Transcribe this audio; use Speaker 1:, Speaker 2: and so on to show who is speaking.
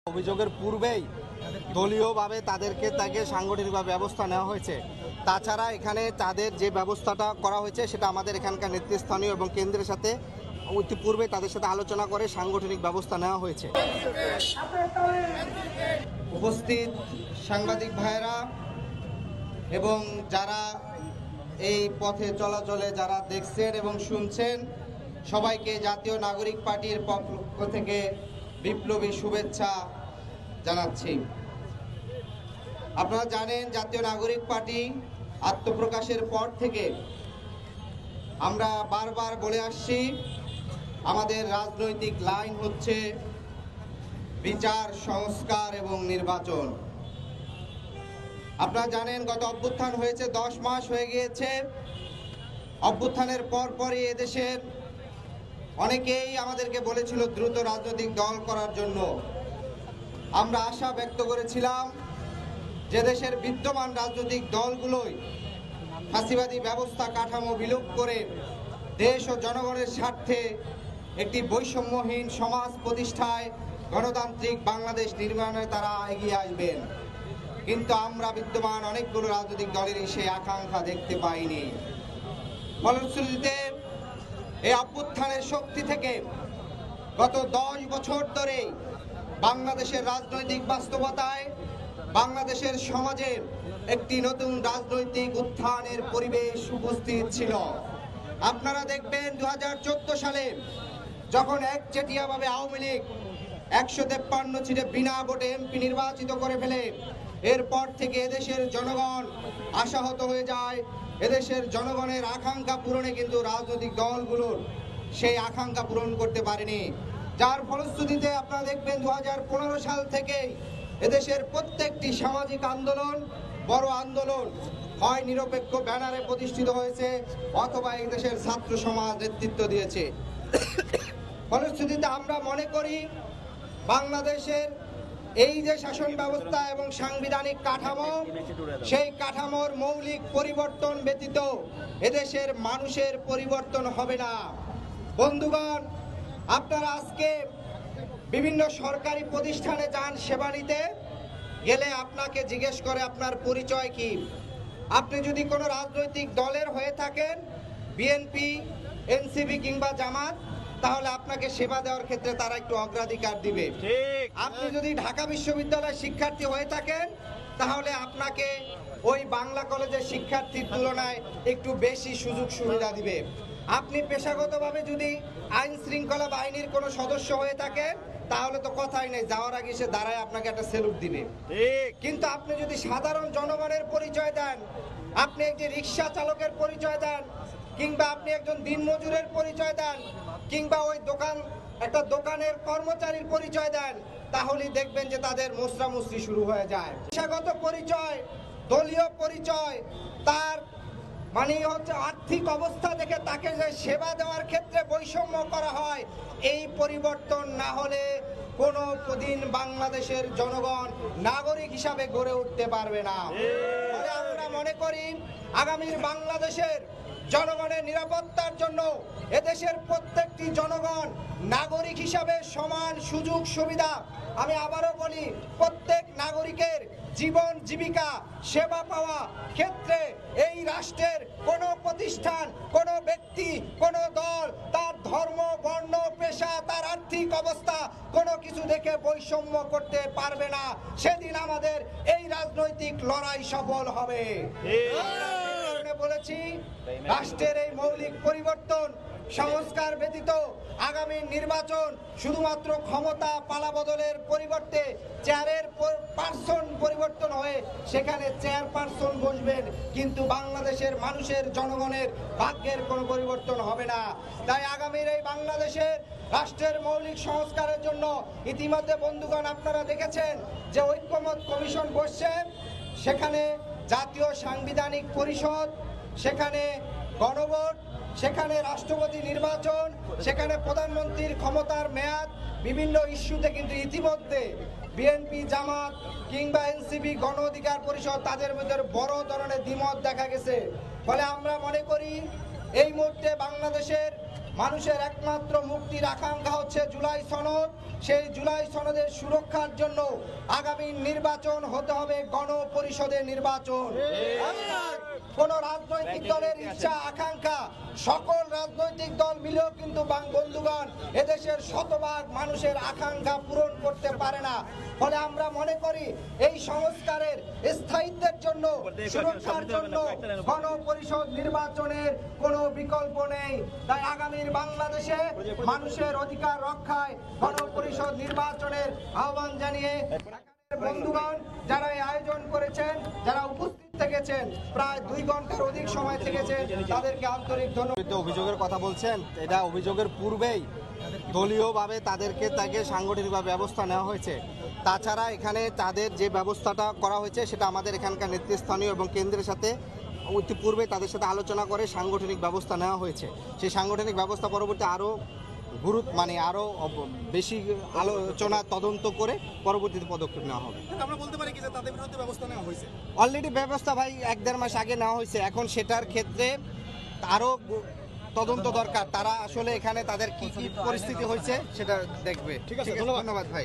Speaker 1: অভিযোগের পূর্বেই দলীয়ভাবে তাকে সাংগঠনিকভাবে ব্যবস্থা নেওয়া হয়েছে। তাছাড়া এখানে তাদের যে ব্যবস্থাটা করা হয়েছে সেটা আমাদের এখানকার নেতৃস্থানীয় এবং কেন্দ্রের সাথে ইতিপূর্বে তাদের সাথে আলোচনা করে সাংগঠনিক ব্যবস্থা নেওয়া হয়েছে। উপস্থিত সাংবাদিক ভাইয়েরা এবং যারা এই পথে চলাচলে যারা দেখছেন এবং শুনছেন, সবাইকে জাতীয় নাগরিক পার্টির পক্ষ থেকে বিপ্লবী শুভেচ্ছা জানাচ্ছি। আপনারা জানেন, জাতীয় নাগরিক পার্টি আত্মপ্রকাশের পর থেকে আমরা বারবার বলে আসছি, আমাদের রাজনৈতিক লাইন হচ্ছে বিচার, সংস্কার এবং নির্বাচন। আপনারা জানেন, গত অভ্যুত্থান হয়েছে 10 মাস হয়ে গিয়েছে। অভ্যুত্থানের পরপরই এদেশের অনেকেই আমাদেরকে বলেছিল দ্রুত রাজনৈতিক দল করার জন্য। আমরা আশা ব্যক্ত করেছিলাম যে দেশের বিদ্যমান রাজনৈতিক দলগুলোই ফাঁসিবাদী ব্যবস্থা কাঠামো বিলোপ করে দেশ ও জনগণের স্বার্থে একটি বৈষম্যহীন সমাজ প্রতিষ্ঠায় গণতান্ত্রিক বাংলাদেশ নির্মাণে তারা এগিয়ে আসবেন। কিন্তু আমরা বিদ্যমান অনেকগুলো রাজনৈতিক দলেরই সেই আকাঙ্ক্ষা দেখতে পাইনি। ফলশ্রুতিতে এই অভ্যুত্থানের শক্তি থেকে গত 10 বছর ধরে বাংলাদেশের রাজনৈতিক বাস্তবতায় বাংলাদেশের সমাজে একটি নতুন রাজনৈতিক উত্থানের পরিবেশ উপস্থিত ছিল। আপনারা দেখবেন 2014 সালে যখন একচেটিয়াভাবে আওয়ামী লীগ 153 সিটে বিনা ভোটে এমপি নির্বাচিত করে ফেলে, এরপর থেকে এদেশের জনগণ আশাহত হয়ে যায়। এদেশের জনগণের আকাঙ্ক্ষা পূরণে কিন্তু রাজনৈতিক দলগুলোর সেই আকাঙ্ক্ষা পূরণ করতে পারেনি, যার ফলশ্রুতিতে আপনারা দেখবেন 2015 সাল থেকে এদেশের প্রত্যেকটি সামাজিক আন্দোলন, বড় আন্দোলন হয় নিরপেক্ষ ব্যানারে প্রতিষ্ঠিত হয়েছে অথবা এই দেশের ছাত্র সমাজ নেতৃত্ব দিয়েছে। ফলশ্রুতিতে আমরা মনে করি বাংলাদেশের এই যে শাসন ব্যবস্থা এবং সাংবিধানিক কাঠামো, সেই কাঠামোর মৌলিক পরিবর্তন ব্যতীত এদেশের মানুষের পরিবর্তন হবে না। বন্ধুগণ, আপনারা আজকে বিভিন্ন সরকারি প্রতিষ্ঠানে যান সেবা নিতে গেলে আপনাকে জিজ্ঞেস করে আপনার পরিচয় কি। আপনি যদি কোনো রাজনৈতিক দলের হয়ে থাকেন, বিএনপি, এনসিপি কিংবা জামাত, তাহলে আপনাকে সেবা দেওয়ার ক্ষেত্রে তারা একটু অগ্রাধিকার দিবে। আপনি যদি ঢাকা বিশ্ববিদ্যালয়ের শিক্ষার্থী হয়ে থাকেন, তাহলে আপনাকে ওই বাংলা কলেজের শিক্ষার্থীর তুলনায় একটু বেশি সুযোগ সুবিধা দিবে। আপনি পেশাগতভাবে যদি আইন শৃঙ্খলা বাহিনীর কোনো সদস্য হয়ে থাকেন, তাহলে তো কথাই নেই, যাওয়ার আগে সে দাঁড়ায় আপনাকে একটা সেলুট দিবে। কিন্তু আপনি যদি সাধারণ জনগণের পরিচয় দেন, আপনি একটি রিক্সা চালকের পরিচয় দেন, কিংবা আপনি একজন দিনমজুরের পরিচয় দেন, কিংবা ওই একটা দোকানের কর্মচারীর পরিচয় দেন, তাহলে দেখবেন যে তাদের মোসরামুসরি শুরু হয়ে যায়। পেশাগত পরিচয়, দলীয় পরিচয়, তার মানে হচ্ছে আর্থিক অবস্থা দেখে তাকে যে সেবা দেওয়ার ক্ষেত্রে বৈষম্য করা হয়, এই পরিবর্তন না হলে কোনো দিন বাংলাদেশের জনগণ নাগরিক হিসাবে গড়ে উঠতে পারবে না। ফলে আমরা মনে করি আগামীর বাংলাদেশের জনগণের নিরাপত্তার জন্য এদেশের প্রত্যেকটি জনগণ নাগরিক হিসাবে সমান সুযোগ সুবিধা, আমি আবারও বলি, প্রত্যেক নাগরিকের জীবন জীবিকা সেবা পাওয়া ক্ষেত্রে এই রাষ্ট্রের কোনো প্রতিষ্ঠান, কোনো ব্যক্তি, কোনো দল তার ধর্ম, বর্ণ, পেশা, তার আর্থিক অবস্থা কোনো কিছু দেখে বৈষম্য করতে পারবে না। সেদিন আমাদের এই রাজনৈতিক লড়াই সফল হবে। বলেছি, রাষ্ট্রের এই মৌলিক পরিবর্তন, সংস্কার ব্যতীত আগামী নির্বাচন শুধুমাত্র ক্ষমতা পালাবদলের পরিবর্তে চেয়ারের পার্সন পরিবর্তন হয়ে সেখানে চেয়ারপারসন বসবেন, কিন্তু বাংলাদেশের মানুষের জনগণের ভাগ্যের কোনো পরিবর্তন হবে না। তাই আগামীর এই বাংলাদেশের রাষ্ট্রের মৌলিক সংস্কারের জন্য ইতিমধ্যে বন্ধুগণ আপনারা দেখেছেন যে ঐক্যমত কমিশন বসছে, সেখানে জাতীয় সাংবিধানিক পরিষদ, সেখানে গণভোট, সেখানে রাষ্ট্রপতি নির্বাচন, সেখানে প্রধানমন্ত্রীর ক্ষমতার মেয়াদ, বিভিন্ন ইস্যুতে কিন্তু ইতিমধ্যে বিএনপি, জামাত কিংবা এনসিপি, গণ অধিকার পরিষদ, তাদের মধ্যে বড় ধরনের দ্বিমত দেখা গেছে। ফলে আমরা মনে করি এই মুহূর্তে বাংলাদেশের মানুষের একমাত্র মুক্তির আকাঙ্ক্ষা হচ্ছে জুলাই সনদ। সেই জুলাই সনদের সুরক্ষার জন্য আগামী নির্বাচন হতে হবে গণপরিষদের নির্বাচন। কোন রাজনৈতিক দলের ইচ্ছা আকাঙ্ক্ষা সকল রাজনৈতিক দল মিলেও কিন্তু বন্ধুগণ এদেশের শতভাগ মানুষের আকাঙ্ক্ষা পূরণ করতে পারে না। ফলে আমরা মনে করি এই সংস্কারের স্থায়িত্বের জন্য, সুরক্ষার জন্য গণপরিষদ নির্বাচনের কোনো বিকল্প নেই। তাই আগামীর বাংলাদেশে মানুষের অধিকার রক্ষায় গণপরিষদ নির্বাচনের আহ্বান জানিয়ে বন্ধুগণ যারা এই আয়োজন করেছেন, যারা উপস্থিত থেকেছেন, প্রায় 2 ঘন্টার অধিক সময় থেকেছেন, তাদেরকে আন্তরিক ধন্যবাদ।
Speaker 2: অভিযোগের কথা বলছেন, এটা অভিযোগের পূর্বেই দলীয়ভাবে তাকে সাংগঠনিকভাবে ব্যবস্থা নেওয়া হয়েছে। তাছাড়া এখানে তাদের যে ব্যবস্থাটা করা হয়েছে সেটা আমাদের এখানকার নেতৃস্থানীয় এবং কেন্দ্রের সাথে ইতিপূর্বে তাদের সাথে আলোচনা করে সাংগঠনিক ব্যবস্থা নেওয়া হয়েছে। সেই সাংগঠনিক ব্যবস্থা পরবর্তী আরও আরো বেশি আলোচনা তদন্ত করে পরবর্তীতে পদক্ষেপ নেওয়া হবে।
Speaker 3: আমরা বলতে পারি কি যে তাদের বিরুদ্ধে ব্যবস্থা নেওয়া হয়েছে?
Speaker 2: অলরেডি ব্যবস্থা ভাই 1-1.5 মাস আগে নেওয়া হয়েছে। এখন সেটার ক্ষেত্রে আরো তদন্ত দরকার, তারা আসলে এখানে তাদের কি কি পরিস্থিতি হয়েছে সেটা দেখবে।
Speaker 3: ঠিক আছে, ধন্যবাদ
Speaker 2: ভাই।